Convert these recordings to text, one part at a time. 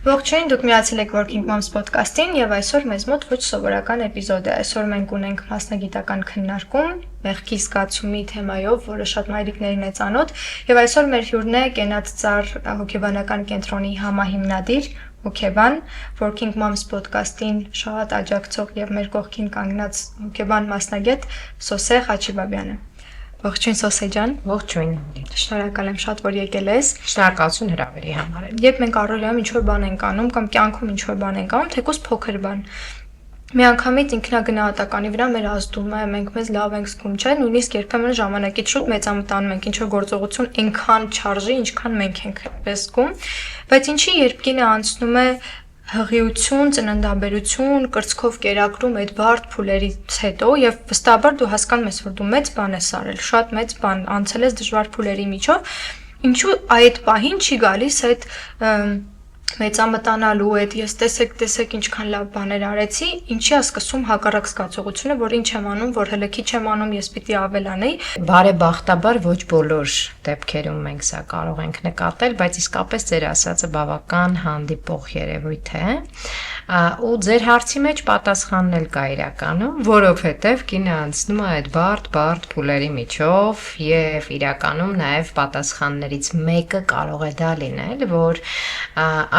Ողջույն, դուք միացել եք Working Moms podcast-ին եւ այսօր մեզ մոտ ոչ սովորական էպիզոդ է։ Այսօր մենք ունենք մասնագիտական քննարկում մեղքի զգացումի թեմայով, որը շատ մայրիկներին է ծանոթ, եւ այսօր մեր հյուրն է Կենաց Ծառ հոգեբանական կենտրոնի համահիմնադիր հոգեբան, Working Moms podcast-ին շատ աջակցող եւ մեր կողքին կանգնած հոգեբան մասնագետ Սոսե Խաչիբաբյանը։ Ողջույն Սոսե ջան։ Ողջույն։ Շնորհակալ եմ շատ, որ եկել ես։ Շնորհակալություն հրավերի համար։ Երբ մենք առօրյայում ինչ-որ բան ենք անում կամ կյանքում ինչ-որ բան ենք անում, թեկուզ փոքր բան։ Միանգամից ինքնագնահատականի վրա մեր ազդում է, մենք մեզ լավ ենք զգում, չէ՞, նույնիսկ երբեմն ժամանակից շուտ մեծամտանում ենք ինչ-որ գործողություն այնքան չարժի, ինչքան մենք ենք զգում, բայց ինչի երբ կինը անցնում է հղիություն, ծննդաբերություն, կրծքով կերակրում այդ բարդ փուլերից հետո եւ վստահաբար դու հասկանում ես, որ դու մեծ բան ես արել, շատ մեծ բան անցել ես դժվար փուլերի միջով, ինչու այդ պահին չի գալիս այդ մեծամտանալու այդ ես տեսեք ինչքան լավ բաներ արեցի, ինչի է սկսում հակառակ զգացողությունը, որ ինչ եմ անում, որ հələ քիչ եմ անում, ես պիտի ավելանեի։ Բարեբախտաբար ոչ բոլոր դեպքերում մենք սա կարող ենք նկատել, բայց իսկապես ձեր ասածը բավական հանդիպող երևույթ է։ Ու ձեր հարցի մեջ պատասխանն էլ կա իրականում, որովհետև կինը անցնում է այդ բարդ փուլերի միջով եւ իրականում նաեւ պատասխաններից մեկը կարող է դա լինել, որ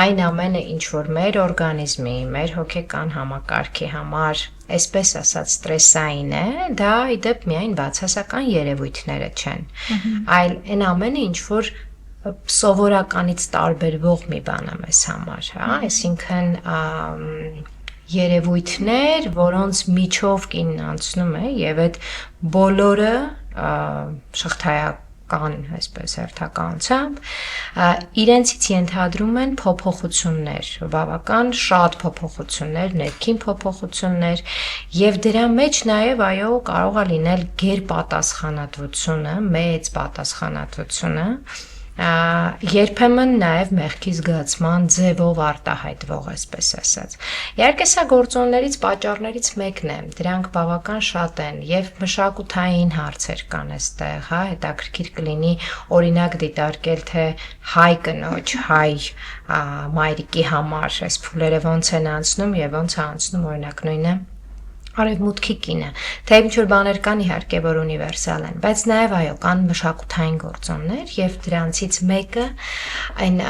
այն ամենը, ինչ որ մեր օրգանիզմի, մեր հոգեկան համակարգի համար, այսպես ասած, ստրեսային է, դա իդեպ միայն բացասական երևույթները չեն, այլ այն ամենը, ինչ որ սովորականից տարբերվող մի բան է մեզ համար, հա, այսինքն երևույթներ, որոնց միջով կինն անցնում է եւ այդ բոլորը շղթայական, այսպես հերթականությամբ, իրենցից ենթադրում են փոփոխություններ, բավական շատ փոփոխություններ, ներքին փոփոխություններ եւ դրա մեջ նաեւ այո կարող է լինել գերպատասխանատվությունը, մեծ պատասխանատվությունը, երբեմն նաև մեղքի զգացման ձևով արտահայտվող, այսպես ասած։ Իհարկե սա գործոններից, պատճառներից մեկն է, դրանք բավական շատ են եւ մշակութային հարցեր կան այստեղ, հա, հետաքրքիր կլինի օրինակ դիտարկել, թե հայ կնոջ, հայ մայրիկի համար այս փուլերը ոնց են անցնում եւ ոնց է անցնում օրինակ նույնը արևմուտքի կինը, թե ինչ-որ բաներ կան իհարկե, որ ունիվերսալ են, բայց նաև այո, կան մշակութային գործոններ եւ դրանցից մեկը այն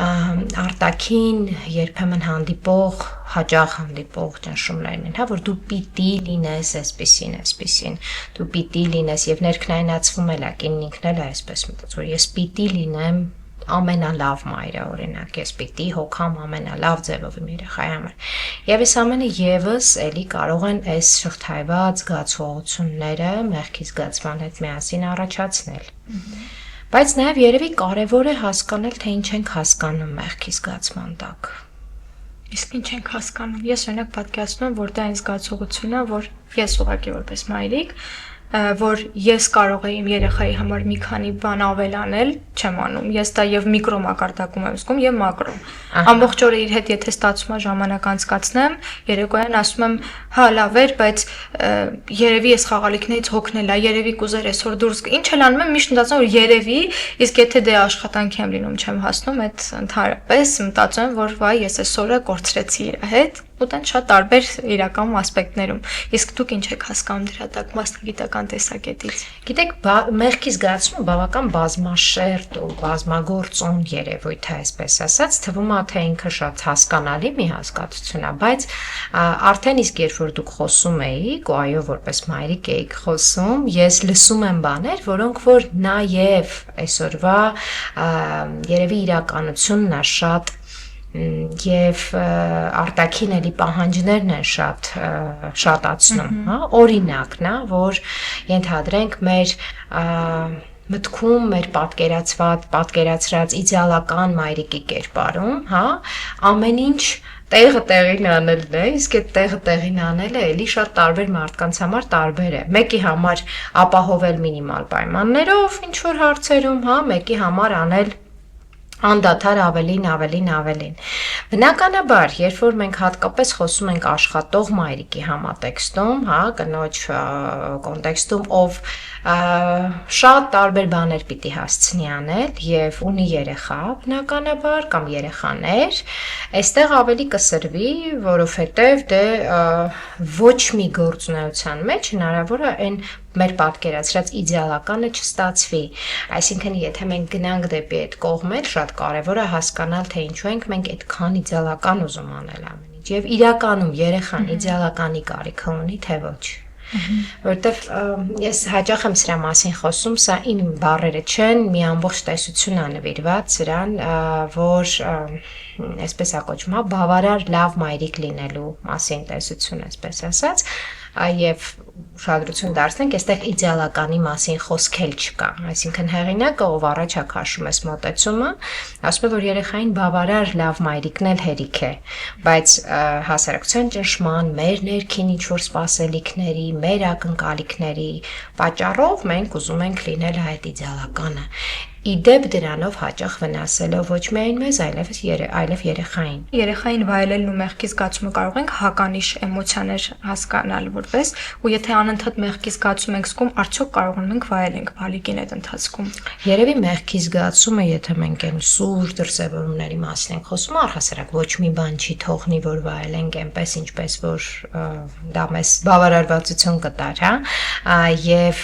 արտաքին երբեմն հանդիպող, հաճախ հանդիպող ճնշումներն են, հա, որ դու պիտի լինես այսպեսին, դու պիտի լինես եւ ներքնայնացվում էլ է կինն ինքն էլ է այսպես մտածում, որ ես պիտի լինեմ ամենալավ մայրը, օրինակ, ես պիտի հոգամ ամենալավ ձևով իմ երեխայի համար։ Եվ այս ամենը եւս էլի կարող են այս շղթայված զգացողությունները մեղքի զգացման հետ միասին առաջացնել։ Բայց նաեւ երևի կարեւոր է հասկանալ, թե ինչ ենք հասկանում մեղքի զգացման տակ։ Իսկ ինչ ենք հասկանում։ Ես օրինակ պատկերացնում եմ, որ դա այն զգացողությունն է, որ ես ուղղակի որպես մայրիկ որ ես կարող եմ իմ երեխայի համար մի քանի բան ավելանել, չեմ անում։ Ես դա եւ միկրո մակարդակում եմ զգում եւ մակրո։ Ամբողջ օրը իր հետ եթե ստացվում է ժամանակ անցկացնեմ, երեկոյան ասում եմ, հա լավ էր, բայց երևի ես խաղալիքներից հոգնել, երևի կուզեր այսօր դուրս։ Ինչ էլ անում եմ, միշտ մտածում եմ, որ երևի, իսկ եթե դե աշխատանքի եմ լինում, չեմ հասնում, այդ ընդհանրապես մտածում եմ, որ վայ, ես այսօրը կորցրեցի իր հետ։ Ու տան շատ տարբեր իրական ասպեկտներում։ Իսկ դուք ինչ եք հասկանում դրա տակ մասնագիտական տեսակետից։ Գիտեք, մեղքի զգացումը բավական բազմաշերտ ու բազմագործոն երևույթ է, այսպես ասած, թվում է թե ինքը շատ հասկանալի մի հասկացություն է, բայց արդեն իսկ երբ որ դուք խոսում էիք, ու այո, որպես մայրիկ էիք խոսում, ես լսում եմ բաներ, որոնք որ նաև այսօրվա երևի իրականությունն է շատ եւ արտաքին էլի պահանջներն են շատացնում, հա, օրինակն է, որ ենթադրենք մեր մտքում մեր պատկերացրած իդեալական մայրիկի կերպարում, հա, ամեն ինչ տեղին անելն է, իսկ այդ տեղին անելը էլի շատ տարբեր մարդկանց համար տարբեր է։ Մեկի համար ապահովել մինիմալ պայմաններով ինչ որ հարցերում, հա, մեկի համար անել անդադար ավելին։ Բնականաբար, երբ որ մենք հատկապես խոսում ենք աշխատող մայրիկի համատեքստում, հա, կնոջ կոնտեքստում, ով շատ տարբեր բաներ պիտի հասցնի անել եւ ունի երեխա, բնականաբար կամ երեխաներ, այստեղ ավելի կսրվի, որովհետեւ դե ոչ մի գործունեության մեջ հնարավոր է այն մեր պատկերացրած իդեալականը չստացվի։ Այսինքն, եթե մենք գնանք դեպի այդ կողմը, շատ կարևոր է հասկանալ, թե ինչու ենք մենք այդքան իդեալական ուզում անել ամեն ինչ։ Եվ իրականում երեխան իդեալականի կարիքը ունի, թե ոչ։ Որտեվ ես հաճախ եմ սրա մասին խոսում, սա իմ բառերը չեն, մի ամբողջ տեսություն է նվիրված սրան, որ այսպես ակոչվում է, բավարար լավ մայրիկ լինելու մասին տեսություն, այսպես ասած, եւ ուշադրություն դարձնենք, այստեղ իդեալականի մասին խոսք էլ չկա, այսինքն հեղինակը, ով առաջ է քաշում այս մոտեցումը, ասում է, որ երեխային բավարար լավ մայրիկն էլ հերիք է, բայց հասարակության ճնշման, մեր ներքին ինչ-որ սպասելիքների, մեր ակնկալիքների պատճառով մենք ուզում ենք լինել այդ իդեալականը։ Իդեպ դրանով հաճախ վնասելով ոչ միայն մեզ, այլև երեխային։ Երեխային վայելելն ու մեղքի զգացումը կարող ենք հականիշ էմոցիաներ հասկանալ որպես, ու եթե անընդհատ մեղքի զգացում ենք զգում, արդյոք կարողանում ենք վայելենք բալիկին այդ ընթացքում։ Երևի մեղքի զգացումը, եթե մենք այն սուր դրսևորումների մասին ենք խոսում, առհասարակ ոչ մի բան չի թողնի, որ վայելենք այնպես, ինչպես որ դա մեզ բավարարվածություն կտար, հա, եւ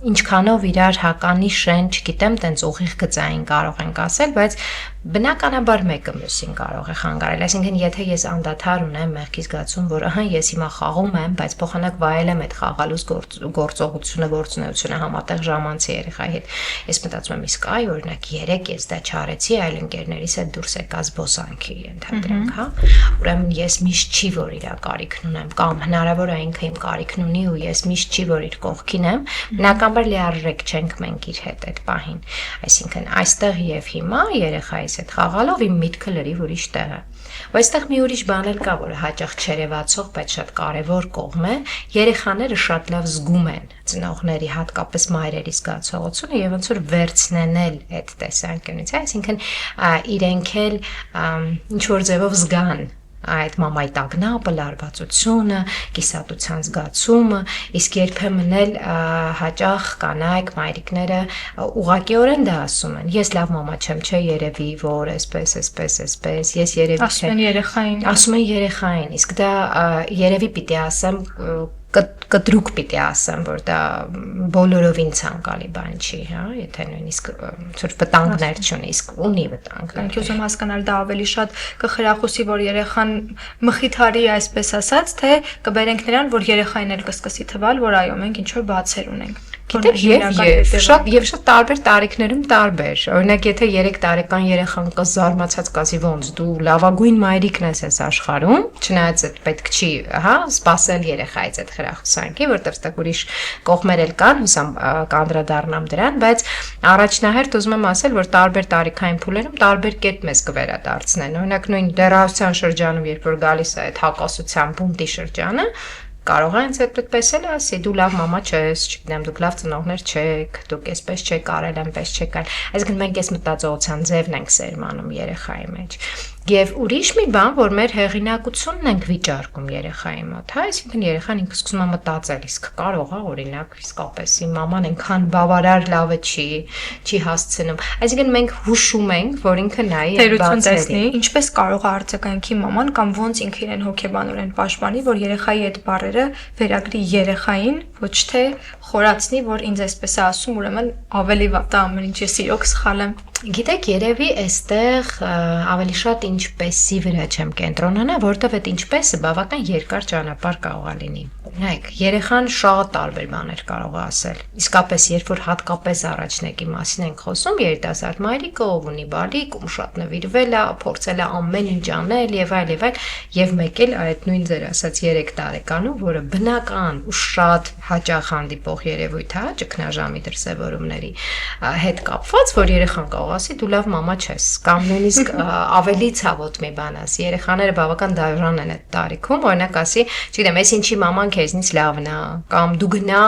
ինչքանով իրար հականիշ են, չգիտեմ, տենց ուղիղ գծային կարող ենք ասել, բայց բնականաբար մեկը մյուսին կարող է խանգարել, այսինքն եթե ես անդադար ունեմ մեղքի զգացում, որ ահա ես հիմա խաղում եմ, բայց փոխանակ վայելեմ այդ խաղալուց գործողությունը, գործունեությունը համատեղ ժամանցի երեխայի հետ, ես մտածում եմ, իսկ այ օրինակ 3 ես դա չարեցի, այլ ընկերներիս հետ դուրս եկա զբոսանքի, ենթադրենք, հա, ուրեմն ես միշտ չի որ իր կարիքն ունեմ, կամ հնարավոր է ինքը իմ կարիքն ունի ու ես միշտ չի որ իր կողքին եմ, բնականաբար լիարժեք չենք մենք իր հետ այդ պահին, այսինքն այստեղ եւ հիմա երեխայի այդ խաղալով իմ միտքը լրիվ ուրիշ տեղ է։ Ու այստեղ մի ուրիշ բան էլ կա, որը հաճախ չերևացող, բայց շատ կարևոր կողմ է, երեխաները շատ լավ զգում են ծնողների, հատկապես մայրերի զգացողությունը եւ ոնց որ վերցնեն այդ տեսանկյունից, այսինքն իրենք էլ ինչ որ ձևով զգան այդ մամայի տագնապը, լարվածությունը, կիսատության զգացումը, իսկ երբեմն էլ հաճախ կանայք, մայրիկները ուղղակիորեն դա ասում են։ Ես լավ մամա չեմ, չէ, երևի որ այսպես, ես երևի ասում են երեխային։ Ասում են երեխային, իսկ դա երևի պիտի ասեմ կտրուկ պիտի ասեմ, որ դա բոլորովին ցանկալի բան չի, հա, եթե նույնիսկ ծուր վտանգներ չունի, իսկ ունի վտանգներ։ Ինձ ուզում հասկանալ դա ավելի շատ կխրախուսի, որ երեխան մխիթարի, այսպես ասած, թե կբերենք նրան, որ երեխային էլ կսկսի թվալ, որ այո, մենք ինչ որ բացեր ունենք։ Գիտեք, եւ շատ տարբեր տարիքներում տարբեր։ Օրինակ, եթե 3 տարեկան երեխան կզարմացած կասի ոնց դու լավագույն մայրիկն ես աշխարհում, չնայած այդ պետք չի, հա, սпасել երեխայից այդ խրախուսանքի, որտեղ ստեղ ուրիշ կողմեր էլ կան, հուսամ կանդրադառնամ դրան, բայց առաջնահերթ ուզում եմ ասել, որ տարբեր տարիքային փուլերում տարբեր կերպ մեզ կվերադարձնեն։ Օրինակ, նույն դեռահասության շրջանում, երբ որ գալիս է այդ հակասության բունտի շրջանը, կարող է ինձ այդպես էլ ասի, դու լավ մամա չես, չգիտեմ, դուք լավ ծնողներ չեք, դուք այսպես չեք արել, այնպես չեք արել։ Այսինքն մենք այս մտածողության ձևն ենք սերմանում երեխայի մեջ։ Եվ ուրիշ մի բան, որ մեր հեղինակությունն ենք վիճարկում երեխայի մոտ, հա, այսինքն երեխան ինքը սկսում է մտածել, իսկ կարող է օրինակ իսկապես իմ մաման այնքան բավարար լավը չի հասցնում։ Այսինքն մենք հուշում ենք, որ ինքը նայի թերություն տեսնի, ինչպես կարող է արձագանքի մաման կամ ոնց ինքը իրեն հոգեբանորեն պաշտպանի, որ երեխայի այդ բառերը վերագրի երեխային, ոչ թե խորացնի, որ ինձ այսպես է ասում, ուրեմն ավելի վատ է ամեն ինչ, ես իրոք սխալ եմ։ Գիտեք, երևի այստեղ ավելի շատ ինչպեսի վրա չեմ կենտրոնանա, որովհետև այդ ինչպեսը բավական երկար ճանապարհ կարող է լինի։ Նայեք, երեխան շատ տարբեր բաներ կարող է ասել։ Իսկապես, երբ որ հատկապես առաջնեկի մասին ենք խոսում, երիտասարդ մայրիկը, ով ունի բալիկ, ում շատ նվիրվել է, փորձել է ամեն ինչ անել եւ այլ, եւ մեկ էլ այդ նույն ձեր ասած 3 տարեկանում, որը բնական ու շատ հաճախ հանդիպող երևույթ է, ճգնաժամի դրսևորումների հետ կապված, որ երեխան կարող ասի դու լավ մամա չես, կամ նույնիսկ ավելի ցավոտ մի բան ասի։ Երեխաները բավական դաժան են այդ տարիքում, օրինակ ասի, չգիտեմ, ես ինչի մաման քեզնից լավն է, կամ դու գնա,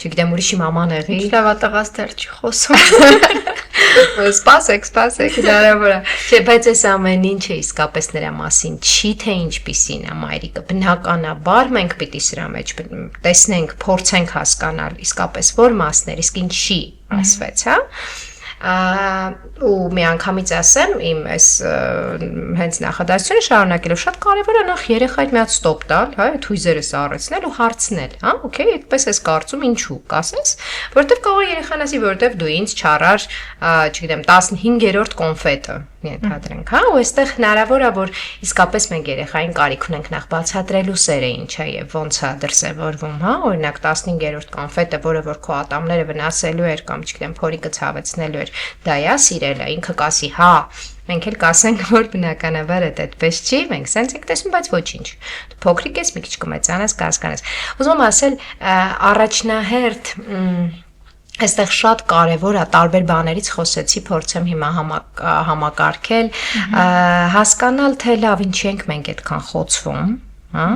չգիտեմ, ուրիշի մաման եղի։ Լավատեղած դեռ չի խոսում։ Սպասեք, հնարավոր է։ Չէ, բայց այս ամեն ինչը իսկապես նրա մասին չի, թե ինչպիսին է մայրիկը։ Բնականաբար մենք պիտի սրա մեջ տեսնենք, փորձենք հասկանալ իսկապես որ մասներ, իսկ ինչի ասվեց, հա։ Ու միանգամից ասեմ իմ այս հենց նախադասությունը շարունակելով շատ կարևոր է նախ երեխային մի հատ ստոպ տալ, հա, այդ հույզերը սառեցնել ու հարցնել, հա, օքեյ, այդպես էս կարծում ինչու, կասես, որովհետև կարող է երեխան ասի, որովհետև դու ինձ չարար, չգիտեմ, 15-րդ կոնֆետը ենթադրենք, հա, ու այստեղ հնարավոր է որ իսկապես մենք երեխային կարիք ունենք նախ բացատրելու սերը ինչ է եւ ոնց է դրսեւորվում, հա, օրինակ 15-րդ կոնֆետը, որը որ քո ատամները վնասելու էր կամ չգիտեմ, փորիկը ցավեցնելու էր, դա է սիրելը, ինքը կասի, հա, մենք էլ կասենք, որ բնականաբար այդպես չի, մենք սենց ենք տեսնում, բայց ոչինչ։ Դու փոքրիկ ես, մի քիչ կմեծանաս, կհասկանաս։ Ուզում եմ ասել, առաջնահերթ այստեղ շատ կարևոր է տարբեր բաներից խոսեցի, փորձեմ հիմա համակարգել, հասկանալ թե լավ ինչի ենք մենք այդքան խոցվում, հա?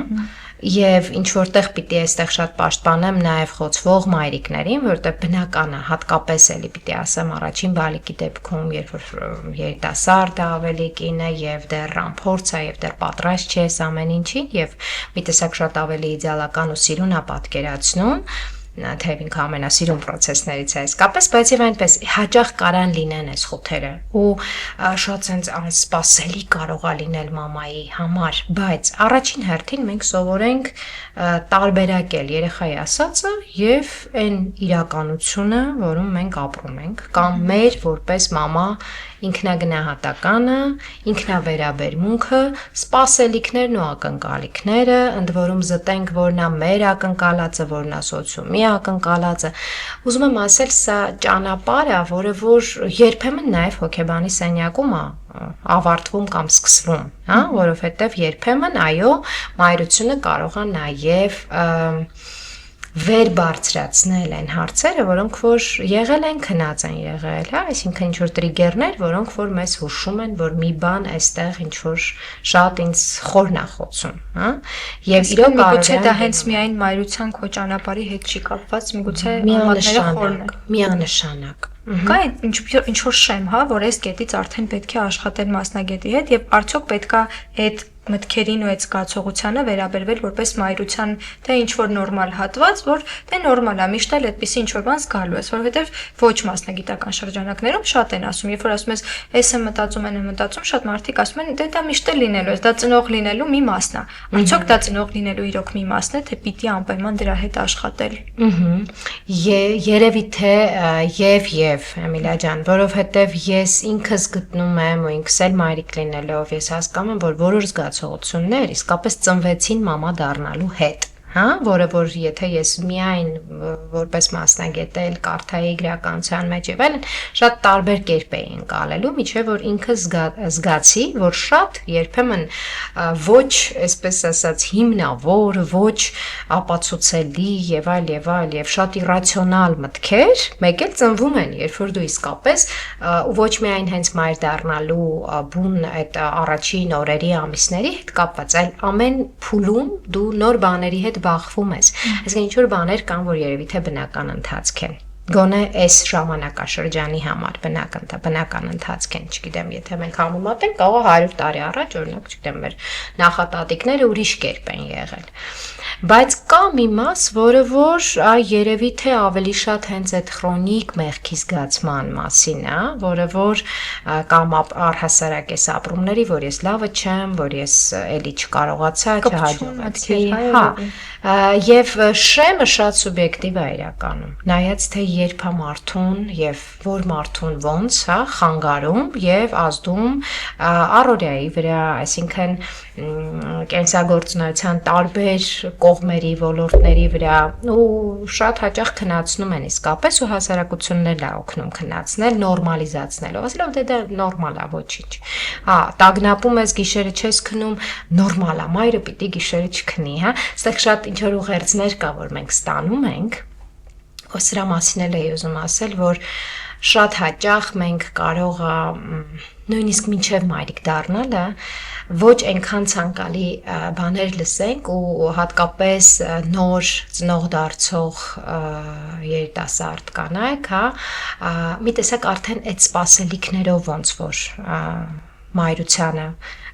Եվ ինչ որտեղ պիտի այստեղ շատ պաշտպանեմ նաև խոցվող մայրիկներին, որտեղ բնական է, հատկապես էլի պիտի ասեմ առաջին բալիկի դեպքում, երբ որ երիտասարդը ավելի կին է եւ դեռ ամփորձ է եւ դեռ պատրաստ չէ այս ամեն ինչին եւ մի տեսակ շատ ավելի իդեալական ու սիրուն է պատկերացնում, թեև ինքը ամենասիրուն process-ներից է իսկապես, բայց եւ այնպես հաճախ կարան լինեն այս խոթերը ու շատ sense անսպասելի կարող է լինել մամայի համար, բայց առաջին հերթին մենք սովորենք տարբերակել երեխայի ասածը եւ այն իրականությունը, որում մենք ապրում ենք, կամ մեր որպես մամա ինքնագնահատականը, ինքնավերաբերմունքը, սպասելիքներն ու ակնկալիքները, ընդ որում զտենք, որն է մեր ակնկալածը, որն է սոցիումի ակնկալածը։ Ուզում եմ ասել, սա ճանապարհ է, որը որ երբեմն նաև հոգեբանի սենյակում է ավարտվում կամ սկսվում, հա, որովհետև երբեմն այո, մայրությունը կարող է նաև վեր բարձրացնել են հարցերը, որոնք որ եղել են, քնած են եղել, հա, այսինքն ինչ որ տրիգերներ, որոնք որ մեզ հուշում են, որ մի բան այստեղ ինչ որ շատ ինձ խորն է խոցում, հա, եւ իրոք միգուցե դա հենց միայն մայրության քո ճանապարհի հետ չի կապված, միգուցե համատները խորն են, միանշանակ Կա ինչ որ շեմ, հա, որ այս կետից արդեն պետք է աշխատել մասնագետի հետ եւ արդյոք պետքա այդ մտքերին ու այդ զգացողությանը վերաբերվել որպես մայրության թե ինչ որ նորմալ հատված, որ դե նորմալ է, միշտ էլ այդպեսի ինչ որ բան զգալու ես, որովհետեւ ոչ մասնագիտական շրջանակներում շատ են ասում, երբ որ ասում ես, էս եմ մտածում, շատ մարդիկ ասում են, դե դա միշտ էլ լինելու է, դա ծնող լինելու մի մասն է։ Արդյոք դա ծնող լինելու իրոք մի մասն է, թե պիտի անպայման դրա հետ աշխատել։ Երևի թե եւ Էմիլիա ջան, որովհետեւ ես ինքս գտնում եմ ու ինքս էլ մայրիկ լինելով ես հասկանում եմ, որ որոշ զգացողություններ իսկապես ծնվեցին մամա դառնալու հետ, հա, որը որ եթե ես միայն որպես մասնագետ էլ կարդայի գրականության մեջ եւ այլն, շատ տարբեր կերպ էի ընկալելու, միջև որ ինքը զգացի, որ շատ երբեմն ոչ, այսպես ասած, հիմնավոր, ոչ ապացուցելի եւ այլ եւ շատ իրացիոնալ մտքեր, մեկ էլ ծնվում են, երբ որ դու իսկապես ոչ միայն հենց մայր դառնալու բուն այդ առաջին օրերի ամիսների հետ կապված, այլ ամեն փուլում դու նոր բաների հետ բախվում ես, այսինքն ինչ որ բաներ կան, որ երևի թե բնական ընթացք են, գոնե այս ժամանակաշրջանի համար բնական ընթացք են, չգիտեմ, եթե մենք համեմատենք, կարող է 100 տարի առաջ, օրինակ, չգիտեմ, մեր նախատատիկները ուրիշ կերպ են եղել, բայց կա մի մաս, որը որ երևի թե ավելի շատ հենց այդ քրոնիկ մեղքի զգացման մասին է, որը որ կամ առհասարակ այս ապրումների, որ ես լավը չեմ, որ ես էլի չկարողացա, չհաջողեցի, հա, եւ շեմը շատ սուբյեկտիվ է իրականում, նայած թե երբ է մարդուն եւ որ մարդուն ոնց, հա, խանգարում եւ ազդում առօրյայի վրա, այսինքն կենսագործունեության տարբեր կողմերի, ոլորտների վրա ու շատ հաճախ քննացնում են իսկապես ու հասարակություններն է օգնում քննացնել, նորմալիզացնելով, ասելով դե դա նորմալ է, ոչինչ։ Հա, տագնապում ես, գիշերը չես քնում, նորմալ է, մայրը պիտի գիշերը չքնի, հա։ Այստեղ շատ ինչ որ ուղերձներ կա, որ մենք ստանում ենք, ու սրա մասին էլ էի ուզում ասել, որ շատ հաճախ մենք կարող է նույնիսկ մինչև մայրիկ դառնալը ոչ այնքան ցանկալի բաներ լսենք ու հատկապես նոր ծնող դարձող երիտասարդ կանայք, մի տեսակ արդեն այդ սպասելիքներով ոնց որ մայրությանը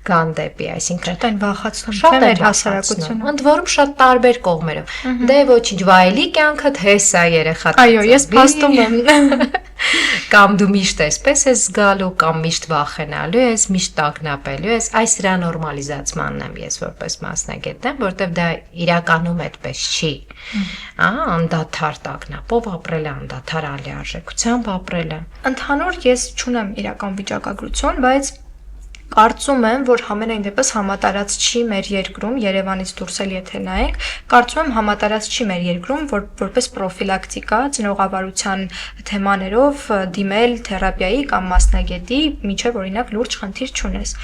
գան դեպի, այսինքն այն վախացնում մեր հասարակությունը։ Ընդ որում շատ տարբեր կողմերով։ Դե ոչինչ, վայելի կյանքդ հես է երեխադ։ Այո, ես փաստում եմ։ Կամ դու միշտ այսպես ես զգալու, կամ միշտ վախենալու ես, միշտ տագնապելու ես, այս դրա նորմալիզացմանն եմ ես որպես մասնագետ, որտեվ դա իրականում այդպես չի։ Անդադար տագնապով ապրելը, անդադար ալիարժեքությամբ ապրելը։ Ընդհանուր ես չունեմ իրական վիճակագրություն, բայց կարծում եմ, որ համենայն դեպս համատարած չի մեր երկրում, Երևանից դուրս էլ եթե նայենք, կարծում եմ համատարած չի մեր երկրում, որպես պրոֆիլակտիկա ծնողավարության թեմաներով դիմել թերապիայի կամ մասնագետի, միջև օրինակ լուրջ խնդիր չունես։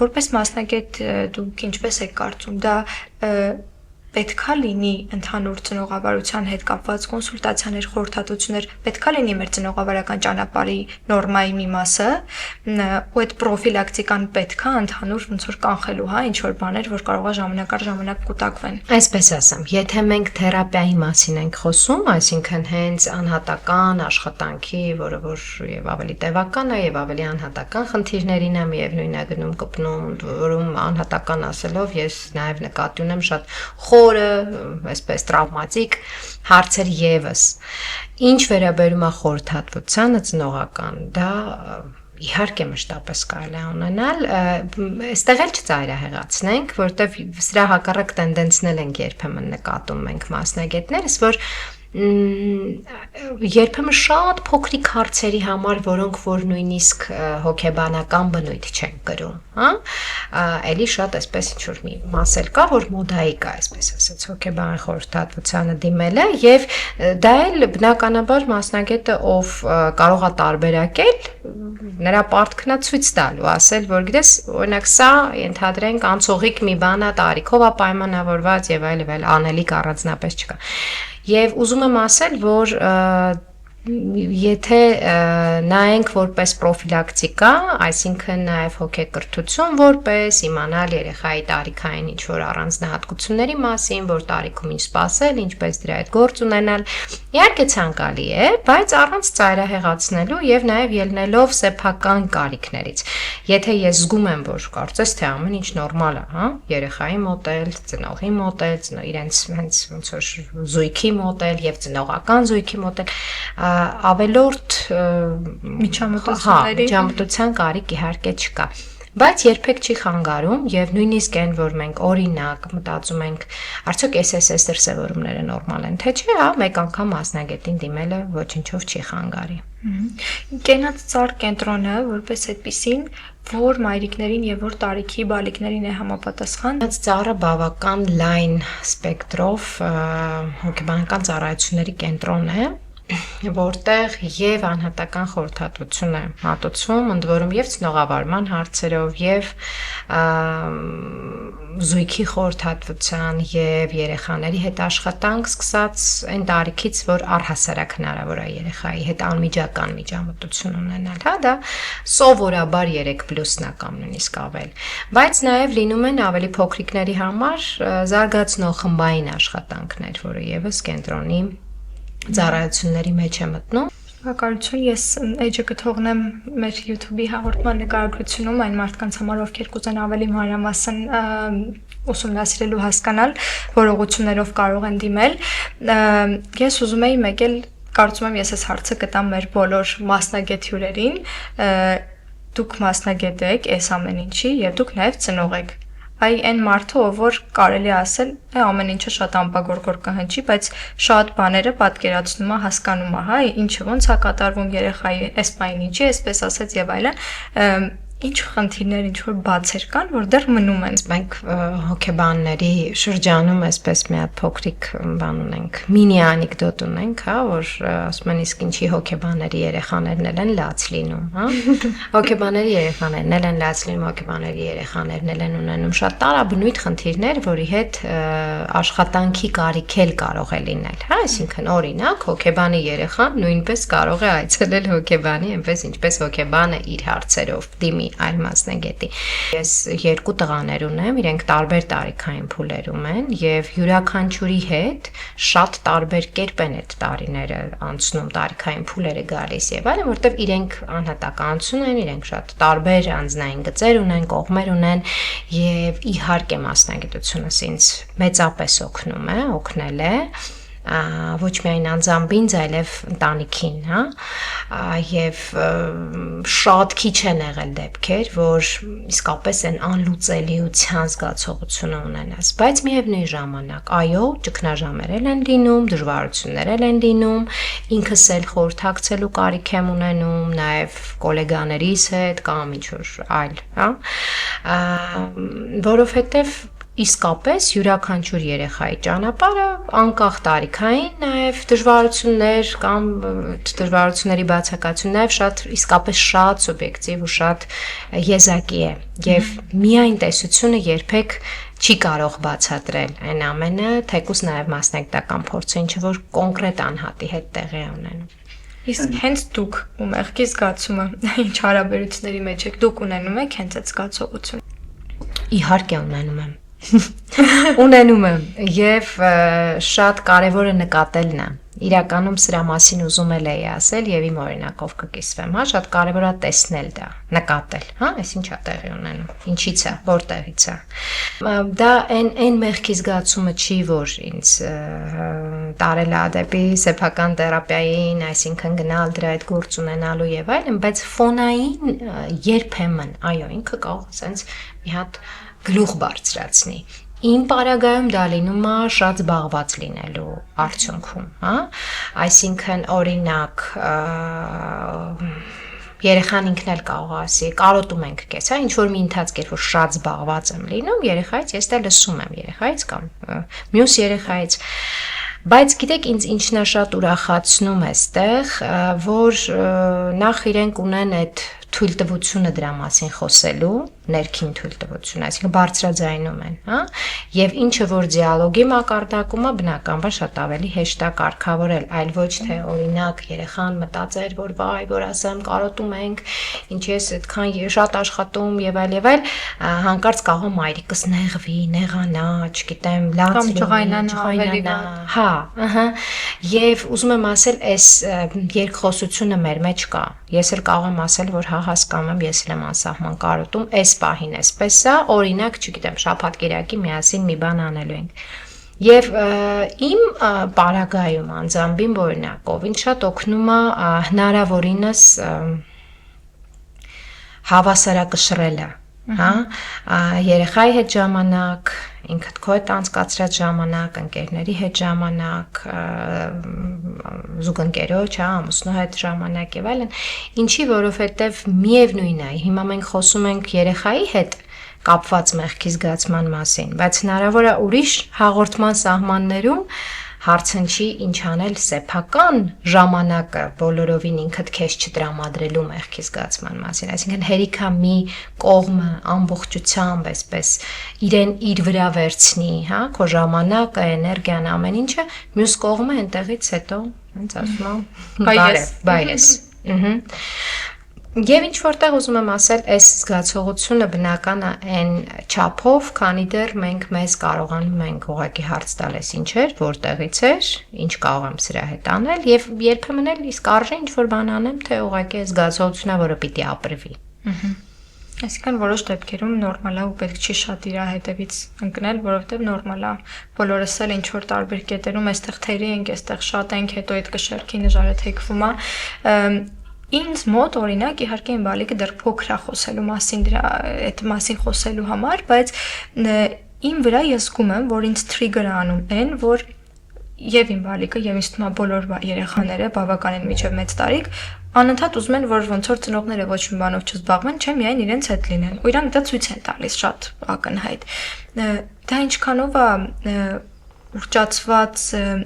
Որպես մասնագետ դուք ինչպես եք կարծում, դա պետքա լինի ընդհանուր ծնողավարության հետ կապված կոնսուլտացիաներ, խորհրդատվություններ, պետքա լինի մեր ծնողավարական ճանապարհի նորմայի մի մասը, ու այդ պրոֆիլակտիկան պետքա ընդհանուր ոնց որ կանխելու, ինչ որ բաներ, որ կարող է ժամանակ առ ժամանակ կուտակվեն։ Այսպես ասեմ, եթե մենք թերապիայի մասին ենք խոսում, այսինքն հենց անհատական աշխատանքի, որը որ եւ ավելի տևական է եւ ավելի անհատական խնդիրներին է միևնույն է գնում կպնում, որում անհատական ասելով ես նաեւ նկատի ունեմ շատ խորը, այսպես տրավմատիկ հարցեր եւս։ Ինչ վերաբերում է խորհրդատվությանը ծնողական, դա իհարկե մշտապես կարելի է ունենալ, այստեղ էլ չծայրահեղացնենք, որտեվ սրա հակառակ տենդենսներ ենք երբեմն նկատում մենք մասնագետներս, որ երբեմն շատ փոքրիկ հարցերի համար, որոնք որ նույնիսկ հոգեբանական բնույթ չեն կրում, էլի շատ այսպես ինչ որ մի մասել կա, որ մոդայի կա, այսպես ասած, հոգեբան խորհրդատվությանը դիմելը եւ դա էլ բնականաբար մասնագետը ով կարող է տարբերակել, նրա պարտքն է ցույց տալու, ասել, որ գիտես, օրինակ սա ենթադրենք անցողիկ մի բան է, տարիքով է պայմանավորված եւ այլ անելիք առանձնապես չկա։ Եվ ուզում եմ ասել, որ եթե նայենք որպես պրոֆիլակտիկա, այսինքն նաև հոգեկրթություն որպես իմանալ երեխայի տարիքային ինչ-որ առանձնահատկությունների մասին, որ տարիքում ինչ սպասել, ինչպես դրա հետ գործ ունենալ, իհարկե ցանկալի է, բայց առանց ծայրահեղացնելու եւ նաև ելնելով սեփական կարիքներից։ Եթե ես զգում եմ, որ կարծես թե ամեն ինչ նորմալ է, երեխայի մոտ էլ, ծնողի մոտ էլ, իրենց հենց ոնց որ զույգի մոտ էլ եւ ծնողական զույգի մոտ էլ ավելորդ միջամտության կարիք իհարկե չկա, բայց երբեք չի խանգարում եւ նույնիսկ այն որ մենք օրինակ մտածում ենք արդյոք SSS դրսևորումները նորմալ են թե չէ, մեկ անգամ մասնագետին դիմելը ոչինչով չի խանգարի։ Կենաց ծառ կենտրոնը որպես այդպիսին որ մայրիկներին եւ որ տարիքի բալիկներին է համապատասխան։ Կենաց ծառը բավական լայն սպեկտրով հոգեբանական ծառայությունների կենտրոն է, որտեղ եւ անհատական խորհրդատվություն է հատուցվում, ընդ որում եւ ծնողավարման հարցերով եւ զույգի խորհրդատվության եւ երեխաների հետ աշխատանք սկսած այն տարիքից, որ առհասարակ հնարավոր է երեխայի հետ անմիջական միջամտություն ունենալ, դա սովորաբար 3+-ն է կամ նույնիսկ ավել, բայց նաեւ լինում են ավելի փոքրիկների համար զարգացնող խմբային աշխատանքներ, որը եւս կենտրոնի ծառայությունների մեջ է մտնում։ Շնորհակալություն, ես էջը կթողնեմ մեր YouTube-ի հաղորդման նկարագրությունում այն մարդկանց համար, ովքեր կուզեն ավելի մանրամասն ուսումնասիրելու հասկանալ, որողություններով կարող են դիմել։ Ես ուզում եի մեկ էլ կարծում եմ ես այս հարցը կտամ մեր բոլոր մասնագետ հյուրերին։ Դուք մասնագետ եք այս ամեն ինչի եւ դուք նաեւ ծնող եք։ Այն մարդը, ով որ կարելի ասել, ամեն ինչը շատ ամպագորգոր կհնչի, բայց շատ բաները պատկերացնում է, հասկանում է, ինչը ոնց է կատարվում երեխայի, այս բանը ինչի, այսպես ասած եւ այլն։ ինչ խնդիրներ, ինչ որ բացեր կան, որ դեռ մնում են։ Մենք հոգեբանների շրջանում այսպես մի հատ փոքրիկ բան ունենք, մինի անեկդոտ ունենք, հա, որ ասում են իսկ ինչի հոգեբանների երեխաներն են լաց լինում, հա։ Հոգեբանների երեխաներն են լաց լինում, հոգեբանների երեխաներն են ունենում շատ տարաբնույթ խնդիրներ, որի հետ աշխատանքի կարիք էլ կարող է լինել, հա, այսինքն օրինակ հոգեբանի երեխան նույնպես կարող է այցելել հոգեբանի, այնպես ինչպես հոգեբանը իր հարցերով դիմի այլ մասնագետի։ Ես 2 տղաներ ունեմ, իրենք տարբեր տարիքային փուլերում են եւ յուրաքանչյուրի հետ շատ տարբեր կերպ են այդ տարիները անցնում, տարիքային փուլերը գալիս եւ այլն, որտեւ իրենք անհատականություն են, իրենք շատ տարբեր անձնային գծեր ունեն, կողմեր ունեն եւ իհարկե մասնագիտությունս ինձ մեծապես օգնել է ոչ միայն անձամբ ինձ, այլև ընտանիքին, հա, եւ շատ քիչ են եղել դեպքեր, որ իսկապես այն անլուծելիության զգացողությունը ունենաս, բայց միևնույն ժամանակ, այո, ճգնաժամեր են լինում, դժվարություններ են լինում, ինքս էլ խորհրդակցելու կարիք եմ ունենում, նաեւ գոլեգաներիս հետ կամ ինչ որ այլ, հա, որովհետեւ իսկապես յուրաքանչյուր երեխայի ճանապարհը անկախ տարիքային նաև դժվարություններ կամ դժվարությունների բացակայություն նաև շատ իսկապես շատ սուբյեկտիվ ու շատ եզակի է եւ միայն տեսությունը երբեք չի կարող բացատրել այն ամենը, թեկուզ նաև մասնագիտական փորձը ինչ որ կոնկրետ անհատի հետ տեղի է ունենում։ Իսկ հենց դուք ու մեղքի զգացումը ինչ հարաբերությունների մեջ եք, դուք ունենում եք հենց այդ զգացողությունը։ Իհարկե ունենում եմ։ Ունենում եմ եւ շատ կարեւորը նկատելն է։ Իրականում սրա մասին ուզում էի ասել եւ իմ օրինակով կկիսվեմ, հա, շատ կարեւոր է տեսնել դա, նկատել, հա, այս ինչա տեղի ունենում, ինչից է, որտեղից է։ Դա այն մեղքի զգացումը չի, որ ինձ տարել է դեպի սեփական թերապիային, այսինքն գնալ դրա այդ գործ ունենալու եւ այլն, բայց ֆոնային երբեմն, այո, ինքը կարող է sense մի հատ գլուխ բարձրացնի։ Իմ պարագայում դա լինում է շատ զբաղված լինելու արդյունքում, հա, այսինքն օրինակ երեխան ինքն էլ կարող ասի, կարոտում ենք քեզ, հա, ինչ որ մի ընթացք էր, որ շատ զբաղված եմ լինում, երեխայից ես դա լսում եմ երեխայից կամ մյուս երեխայից, բայց գիտեք ինձ ինչն է շատ ուրախացնում այստեղ, որ նախ իրենք ունեն այդ թույլտվությունը դրա մասին խոսելու, ներքին թույլտվություն, այսինքն բարձրաձայնում են, հա, եւ ինչը որ դիալոգի մակարդակում է, բնականաբար շատ ավելի հեշտ է կարգավորել, այլ ոչ թե օրինակ երեխան մտածեր, որ վայ, որ ասեմ, կարոտում ենք, ինչ ես այդքան շատ աշխատում եւ այլ, հանկարծ կարող մայրիկս նեղվի, նեղանա, չգիտեմ, լաց ջղայնանա, հա, ահա, եւ ուզում եմ ասել, այս երկխոսությունը մեր մեջ կա։ Ես էլ կարող եմ ասել, որ հա հասկանում եմ, ես էլ եմ անսահման կարոտում, այս պահին էսպես է, օրինակ, չգիտեմ, շաբաթ-կիրակի միասին մի բան անելու ենք։ Եվ իմ պարագայում անձամբին օրինակով ինձ շատ օգնում է հնարավորինս հավասարակշռելը, հա, երեխայի հետ ժամանակ, ինքդ քո հետ անցկացրած ժամանակ, ընկերների հետ ժամանակ, զուգընկերոջ, հա, ամուսնու հետ ժամանակ եւ այլն, ինչի որովհետեւ միևնույն է, հիմա մենք խոսում ենք երեխայի հետ կապված մեղքի զգացման մասին, բայց հնարավոր է ուրիշ հաղորդման սահմաններում հարցնչի ինչ անել սեփական ժամանակը բոլորովին ինքդ քեզ չտրամադրելու մեղքի զգացման մասին, այսինքն հերիքա մի կողմը ամբողջությամբ այսպես իրեն իր վրա վերցնի, հա, քո ժամանակը, էներգիան, ամեն ինչը, մյուս կողմը այնտեղից հետո, հենց ասում եմ, բայես, Եվ ինչ որտեղ ուզում եմ ասել, այս զգացողությունը բնական է այն չափով, քանի դեռ մենք մեզ կարողանում ենք ուղղակի հարց տալ այս ինչ էր, որտեղից էր, ինչ կարող եմ սրա հետ անել եւ երբեմն էլ իսկ արժե ինչ որ բան անեմ, թե ուղղակի այս զգացողությունն է, որը պիտի ապրվի։ Այսինքն որոշ դեպքերում նորմալ է ու պետք չի շատ իր հետևից ընկնել, որովհետև նորմալ է բոլորս էլ ինչ որ տարբեր կետերում այստեղ թերի ենք, այստեղ շատ ենք, հետո այդ կշերքի նժարը թեքվում է։ Ինձ մոտ օրինակ իհարկե իմ բալիկը դեռ փոքր է խոսելու մասին դրա այդ մասին խոսելու համար, բայց իմ վրա ես զգում եմ, որ ինձ trigger անում են, որ եւ իմ բալիկը եւ ինձ թվում է բոլոր երեխաները բավականին միջև մեծ տարիք անընդհատ ուզում են, որ ոնց որ ծնողները ոչ մի բանով չզբաղվեն, չէ՞ միայն իրենց հետ լինեն։ Ու իրանք դա ցույց են տալիս շատ ակնհայտ։ Դա ինչքանով է ուռճացված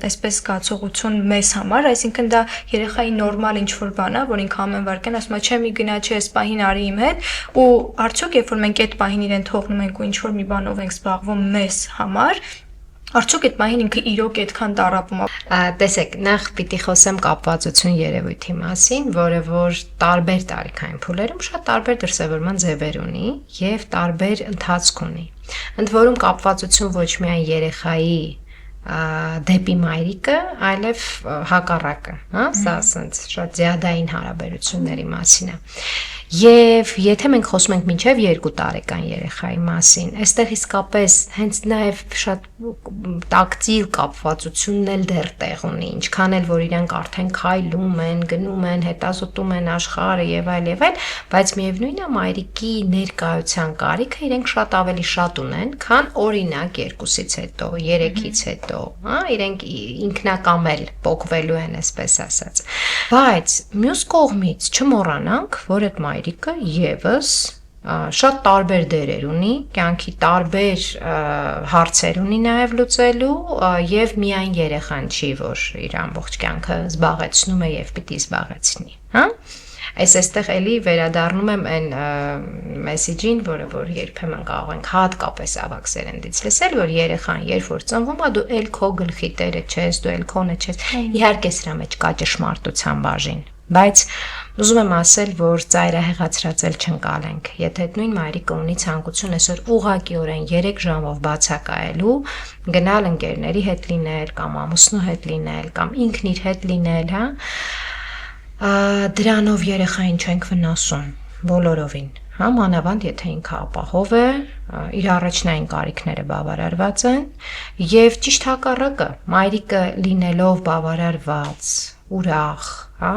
այսպես զգացողություն մեզ համար, այսինքն դա երեխայի նորմալ ինչ-որ բան է, որ ինքը ամեն վարքեն ասում է, չէ, մի գնա, չէ, այս պահին արի իմ հետ, ու արդյոք երբ որ մենք այդ պահին իրեն թողնում ենք ու ինչ-որ մի բանով ենք զբաղվում մեզ համար, արդյոք այդ պահին ինքը իրոք այդքան տառապում է։ Տեսեք, նախ պիտի խոսեմ կապվածություն երևույթի մասին, որը որ տարբեր տարիքային փուլերում շատ տարբեր դրսևորման ձևեր ունի եւ տարբեր ընթացք ունի։ Ընդ որում կապվածություն ոչ միայն երեխայի դեպի մայրիկը, այլև հակառակը, հա, սա ասենց շատ զյադային հարաբերությունների մասին է։ Եվ եթե մենք խոսում ենք մինչև 2 տարեկան երեխայի մասին, այստեղ իսկապես հենց նաև շատ տակտիլ կապվածությունն էլ դեռ տեղ ունի, ինչքան էլ որ իրանք արդեն քայլում են, գնում են, հետազոտում են աշխարհը եւ այլ, բայց միևնույնն է մայրիկի ներկայության կարիքը իրենք շատ ավելի շատ ունեն, քան օրինակ 2-ից հետո, 3-ից հետո, հա, իրենք ինքնակամել փոխվելու են, այսպես ասած։ Բայց մյուս կողմից չմոռանանք, որ այդ մայրիկը եւս շատ տարբեր դերեր ունի, կյանքի տարբեր հարցեր ունի նաև լուծելու եւ միայն երեխան չի, որ իր ամբողջ կյանքը զբաղեցնում է եւ պիտի զբաղեցնի, հա։ Այստեղ էլի վերադառնում եմ այն մեսեջին, որը որ երբեմն կարող ենք հատկապես ավակ սերնդից լսել, որ երեխան երբ որ ծնվում է, դու էլ քո գլխի տերը չես, դու էլ քոնը չես։ Իհարկե սրա մեջ կա ճշմարտության բաժին, բայց ուզում եմ ասել, որ ծայրահեղացրած էլ չընկալենք։ Եթե այդ նույն մայրիկը ունի ցանկություն այսօր ուղղակիորեն 3 ժամով բացակայելու, գնալ ընկերների հետ լինել, կամ ամուսնու հետ լինել, կամ ինքն իր հետ լինել, հա, դրանով երեխային չենք վնասում բոլորովին, հա, մանավանդ եթե ինքը ապահով է, իր առաջնային կարիքները բավարարված են, եւ ճիշտ հակառակը, մայրիկը լինելով բավարարված, ուրախ, հա,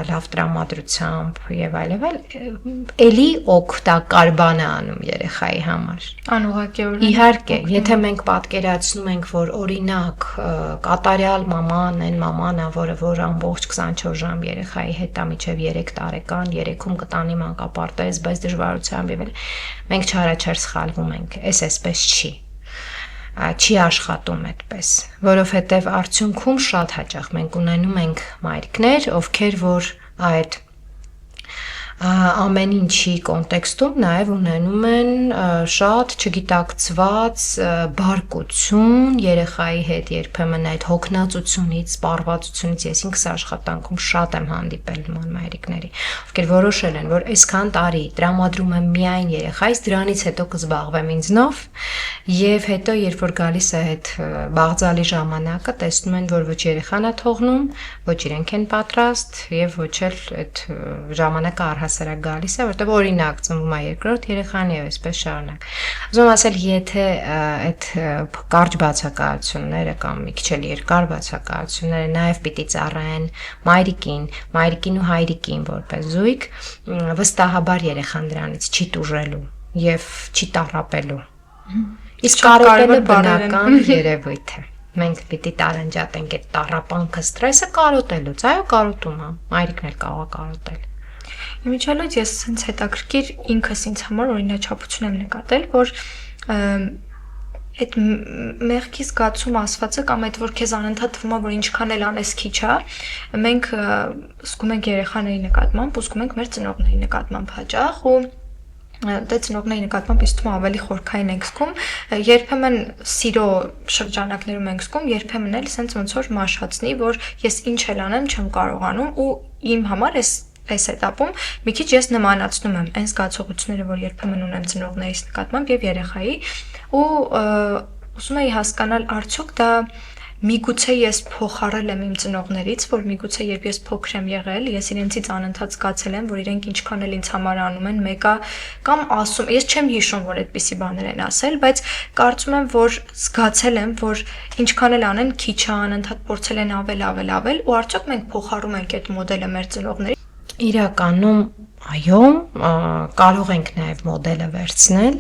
լավ տրամադրությամբ եւ այլն, էլի օգտակար բան է անում երեխայի համար։ Անուղղակիորեն։ Իհարկե, եթե մենք պատկերացնում ենք, որ օրինակ կատարյալ մաման, այն մաման է, որ ամբողջ 24 ժամ երեխայի հետ է մինչև 3 տարեկան, 3-ում կտանի մանկապարտեզ, բայց դժվարությամբ եւ այլն, մենք չարաչար սխալվում ենք, այսպես չի։ Չի աշխատում այդպես, որովհետև արդյունքում շատ հաճախ մենք ունենում ենք մայրիկներ, ովքեր որ այդ ամեն ինչի կոնտեքստում նաև ունենում են շատ չգիտակցված բարկություն երեխայի հետ, երբեմն այդ հոգնածությունից, սպառվածությունից, ես ինքս աշխատանքում շատ եմ հանդիպել նման մայրիկների, ովքեր որոշել են, որ այսքան տարի տրամադրում եմ միայն երեխայից, դրանից հետո կզբաղվեմ ինձնով, եւ հետո երբ որ գալիս է այդ բաղձալի ժամանակը, տեսնում են, որ ոչ երեխան է թողնում, ոչ իրենք են պատրաստ եւ ոչ էլ այդ ժամանակը հասարակ գալիս է, որտեղ օրինակ ծնվում է երկրորդ երեխան եւ այսպես շարունակ։ Ուզում ասել, եթե այդ կարճ բացակայությունները կամ մի քիչ էլ երկար բացակայությունները նաեւ պիտի ծառայեն մայրիկին ու հայրիկին որպես զույգ, վստահաբար երեխան դրանից չի տուժելու եւ չի տառապելու։ Իսկ կարոտելը բնական երևույթ է։ Մենք պիտի տարանջատենք այդ տառապանքը, ստրեսը կարոտելուց, այո, կարոտում է, մայրիկն էլ կարող է կարոտել։ Իմիջիալոց ես sense հետաքրքիր ինքս ինձ համար օրինաչափություն եմ նկատել, որ այդ մեղքի զգացում ասվածը կամ այդ որ քեզ անընդհատ թվում է, որ ինչքան էլ անես քիչ է, մենք զգում ենք երեխաների նկատմամբ, զգում ենք մեր ծնողների նկատմամբ հաճախ ու դե ծնողների նկատմամբ ինձ թվում է ավելի խորքային ենք զգում, երբեմն սիրո շրջանակներում ենք զգում, երբեմն էլ sense ոնց որ մաշածնի, որ ես ինչ էլ անեմ չեմ կարողանում ու իմ համար այս этаպում մի քիչ ես նմանացնում եմ այն զգացողությունները, որ երբեմն ունեմ ծնողներիս նկատմամբ եւ երեխայի ու ուզում եի հասկանալ արդյոք դա միգուցե ես փոխարել եմ իմ ծնողներից, որ միգուցե երբ ես փոքր եմ եղել, ես իրենցից անընդհատ զգացել եմ, որ իրենք ինչքան էլ ինձ համար անում են, մեկը կամ ասում, ես չեմ հիշում, որ այդպիսի բաներ են ասել, բայց կարծում եմ, որ զգացել եմ, որ ինչքան էլ անեն, քիչ է, անընդհատ փորձել են ավել ու արդյոք մենք փոխարում ենք այդ մոդելը մեր ծնողների։ Իրականում, այո, կարող ենք նաև մոդելը վերցնել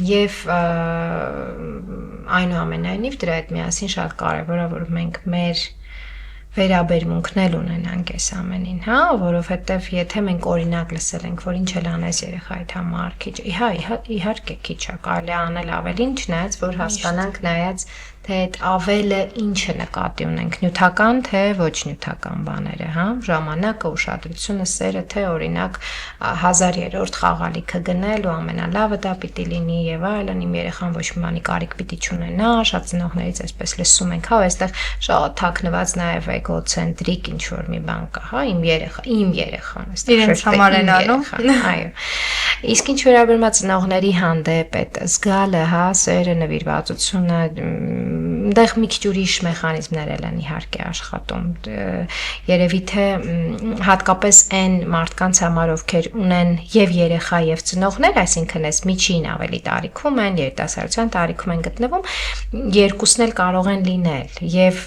եւ այնուամենայնիվ դրա հետ միասին շատ կարեւոր է, որ մենք մեր վերաբերմունքն էլ ունենանք այս ամենին, հա, որովհետև եթե մենք օրինակ լսել ենք, որ ինչ էլ անես երեխայիդ համար, քիչ, իհարկե քիչ է, կարելի է անել ավելին, չնայած որ հասկանանք նայած թե այդ ավելը ինչը նկատի ունենք, նյութական թե ոչ նյութական բաները, հա, ժամանակը, ուշադրությունը, սերը, թե օրինակ 1000-րդ խաղալիքը գնել ու ամենալավը դա պիտի լինի եւ այլն, իմ երեխան ոչ մի բանի կարիք պիտի չունենա, շատ ծնողներից այսպես լսում ենք, հա, այստեղ շատ թաքնված նաեւ էգոցենտրիկ ինչ որ մի բան կա, հա, իմ երեխան, այստեղ իրենց համար են անում, այո։ Իսկ ինչ վերաբերում է ծնողների հանդեպ այդ զգալը, հա, սերը, նվիրվածությունը, այնտեղ մի քիչ ուրիշ մեխանիզմներ են իհարկե աշխատում։ Երևի թե հատկապես այն մարդկանց համար, ովքեր ունեն եւ երեխա եւ ծնողներ, այսինքն այս միջին ավելի տարիքում են, երիտասարդության տարիքում են գտնվում, երկուսն էլ կարող են լինել եւ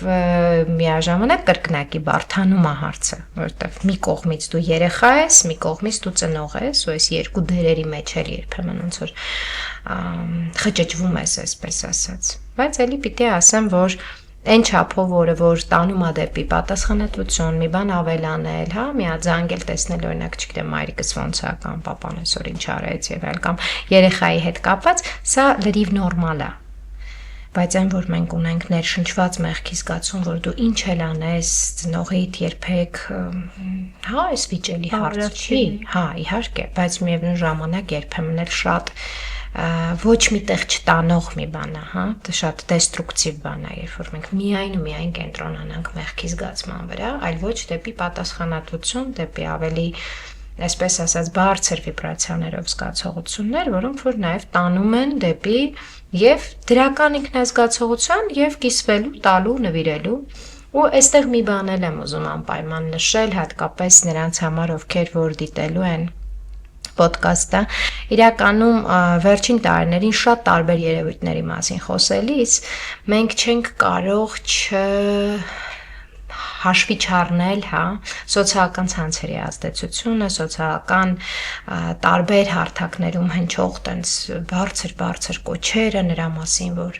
միաժամանակ կրկնակի բարթանում է հարցը, որովհետեւ մի կողմից դու երեխա ես, մի կողմից դու ծնող ես, ու այս երկու դերերի մեջ էլ երբեմն ոնց որ խճճվում ես, այսպես ասած։ Բայց էլի պիտի ասեմ, որ այն չափով, որ տանում է դեպի պատասխանատվություն, մի բան ավելանել, հա, միաձանգել տեսնել, օրինակ, չգիտեմ, մայրիկս ոնց է կամ papan այսօր ինչ արեց եւ այլ կամ երեխայի հետ կապված, սա լրիվ նորմալ է։ Բայց այն, որ մենք ունենք ներշնչված մեղքի զգացում, որ դու ինչ էլ անես, ծնողիդ երբեք, հա, այս վիճելի հարց չի, հա, իհարկե, բայց միևնույն ժամանակ երբեմն էլ շատ ոչ միտեղ չտանող մի բան է, հա, դա շատ դեստրուկտիվ բան է, երբ որ մենք միայն ու միայն կենտրոնանանք մեղքի զգացման վրա, այլ ոչ դեպի պատասխանատվություն, դեպի ավելի, այսպես ասած, բարձր վիբրացիաներով զգացողություններ, որոնք որ նաև տանում են դեպի եւ դրական ինքնազգացողության եւ կիսվելու, տալու, նվիրելու։ Ու այստեղ մի բան էլ եմ ուզում անպայման նշել, հատկապես նրանց համար, ովքեր որ դիտելու են ոդկասթը, իրականում վերջին տարիներին շատ տարբեր երևույթների մասին խոսելիս մենք չենք կարող հաշվի չառնել, հա, սոցիալական ցանցերի ազդեցությունը, սոցիալական տարբեր հարթակներում հնչող տենց բարձր կոչերը նրա մասին, որ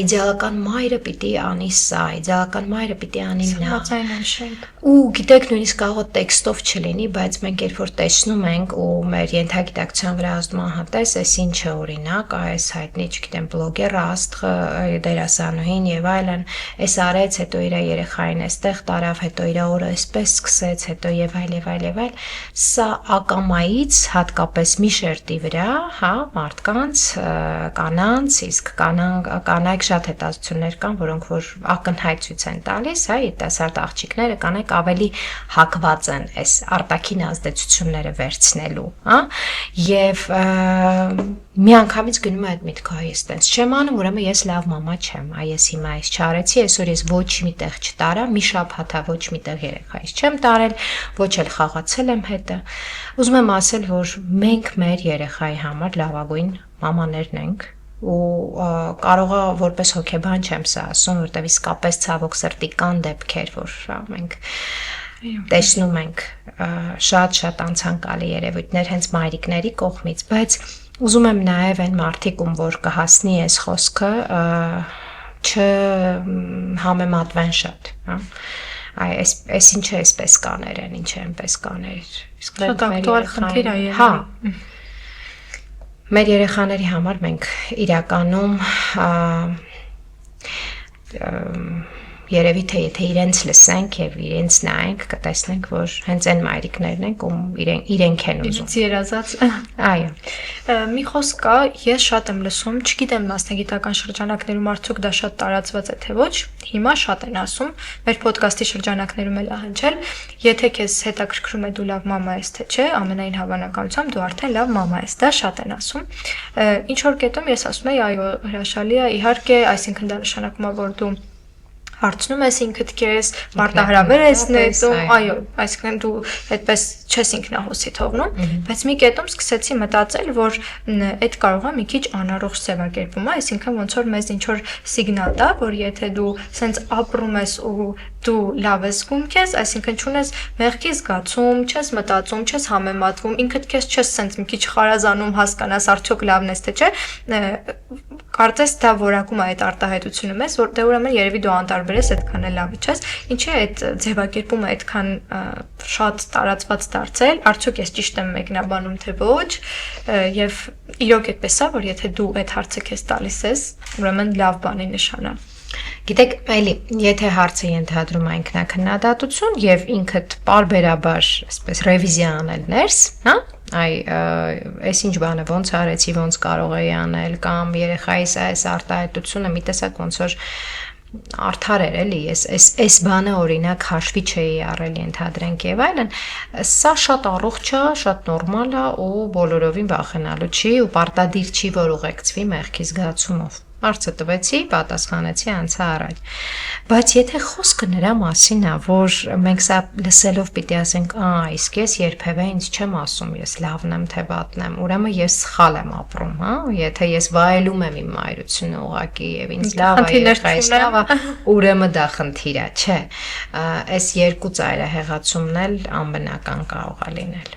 իդեալական մայրը պիտի անի սա, իդեալական մայրը պիտի անի նա։ Ու գիտեք, նույնիսկ կարող է տեքստով չլինի, բայց մենք երբ որ տեսնում ենք ու մեր ենթագիտակցության վրա ազդում անհատես, այս ինչը օրինակ, այս հայտնի, չգիտեմ, բլոգերը, աստղը, դերասանուհին եւ այլն, այս արեց, հետո իր երեխային էստեղ տարավ, հետո իր օրը այսպես սկսեց, հետո եւ այլ, սա ակամայից հատկապես մի շերտի վրա, հա, մարդկանց, կանանց, իսկ կանայք շատ հետազոտություններ կան, որոնք որ ակնհայտ ցույց են տալիս, հա, երիտասարդ աղջիկները կանայք ավելի հակված են այս արտաքին ազդեցությունները վերցնելու, հա, եւ միանգամից գնում է այդ միտքը, ես տենց չեմ անում, ուրեմն ես լավ մամա չեմ, ես հիմա այս չարեցի, այսօր ես ոչ միտեղ չտարա, մի շաբաթա ոչ միտեղ երեխայից չեմ տարել, ոչ էլ խաղացել եմ հետը։ Ուզում եմ ասել, որ մենք մեր երեխայի համար լավագույն մամաներն ենք ու կարող է որպես հոգեբան չեմ սա ասում, որտեղ իսկապես ցավոք սրտի կան դեպքեր, որ մենք տեսնում ենք շատ անցանկալի երևույթներ հենց մայրիկների կողմից, բայց ուզում եմ նաև այն մարդիկ, որ կհասնի այս խոսքը, չհամեմատվեն շատ, հա։ Այս ինչը էսպես կաներ են, ինչ է այնպես կաներ։ Շատ ակտուալ խնդիր է եղել։ Հա։ Մեր երեխաների համար մենք իրականում երևի թե եթե իրենց լսենք եւ իրենց նայենք, կտեսնենք, որ հենց այն մայրիկներն են, ում իրենք են ուզում։ Իրենց երազած։ Այո։ Մի խոսք կա, ես շատ եմ լսում, չգիտեմ մասնագիտական շրջանակներում արդյոք դա շատ տարածված է թե ոչ, հիմա շատ են ասում, մեր ոդկասթի շրջանակներում էլ հնչել, եթե քեզ հետաքրքրում է դու լավ մամա ես թե չէ, ամենայն հավանականությամբ դու արդեն լավ մամա ես, դա շատ են ասում։ Ինչ որ կետում ես ասում եմ, այո, հրաշալի է, իհարկե, այսինքն դա նշանակում է, որ դու հարցնում ես ինքդ քեզ, մարտահրավեր ես նետում, այո, այսինքն դու այդպես չես ինքնահոսի թողնում, բայց մի կետում սկսեցի մտածել, որ այդ կարող է մի քիչ անառողջ ձևակերպում է, այսինքն ոնց որ մեզ ինչ որ սիգնալ տա, որ եթե դու սենց ապրում ես ու դու լավ ես զգում քեզ, այսինքն չունես մեղքի զգացում, չես մտածում, չես համեմատվում, ինքդ քեզ չես սենց մի քիչ խարազանում հասկանաս արդյոք լավն ես թե չէ, կարծես դա որակում է այդ արտահայտությունը մեզ, որ դե ուրեմն երևի դու անտարբեր ես, այդքան էլ լավ չես։ Ինչի է այդ ձևակերպումը այդքան շատ տարածված դարձել, արդյոք ես ճիշտ եմ մեկնաբանում թե ոչ, եւ իրոք այդպես է, որ եթե դու այդ հարցը քեզ տալիս ես, ուրեմն լավ բանի նշան է։ Գիտեք, այլի, եթե հարցը ենթադրում է ինքնակնդատություն եւ ինքդ պարբերաբար, այսպես ռևիզիա անել ներս, հա? Այս ինչ բան է, ոնց արեցի, ոնց կարող էի անել, կամ երեխայիս այս արտահայտությունը մի տեսակ ոնց որ արդար էր, էլի, այս բանը օրինակ հաշվի չէի առել, ենթադրենք եւ այլն, սա շատ առողջ է, շատ նորմալ է ու բոլորովին վախենալու չի ու պարտադիր չի, որ ուղեկցվի մեղքի զգացումով։ Հարցը տվեցի, պատասխանեցի, անցա առաջ։ Բայց եթե խոսքը նրա մասին է, որ մենք սա լսելով պիտի ասենք, իսկ ես երբևէ ինձ չեմ ասում, ես լավն եմ թե վատն եմ, ուրեմն ես սխալ եմ ապրում, հա, եթե ես վայելում եմ իմ մայրությունը ուղակի եւ ինձ լավ է, երեխայիս լավ է, ուրեմն դա խնդիր է, չէ։ Այս երկու ծայրահեղացումն էլ անբնական կարող է լինել։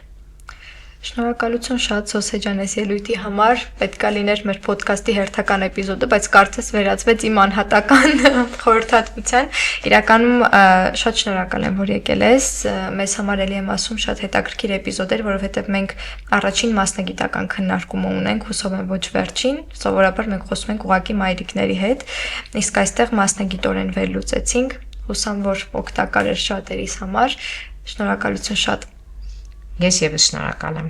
Շնորհակալություն շատ Սոսե ջան այս ելույթի համար, պետքա լիներ մեր ոդքասթի հերթական էպիզոդը, բայց կարծես վերածվեց իմ անհատական խորհրդատվության։ Իրականում շատ շնորհակալ եմ, որ եկել ես։ Մեզ համար էլի եմ ասում շատ հետաքրքիր էպիզոդ էր, որովհետև մենք առաջին մասնագիտական քննարկումը ունենք, հուսով եմ ոչ վերջին։ Սովորաբար մենք խոսում ենք ուղղակի մայրիկների հետ, իսկ այստեղ մասնագիտորեն վերլուծեցինք։ Հուսամ, որ օգտակար էր շատերիս համար։ Շնորհակալություն շատ։ Ես եւս շնորհակալ եմ։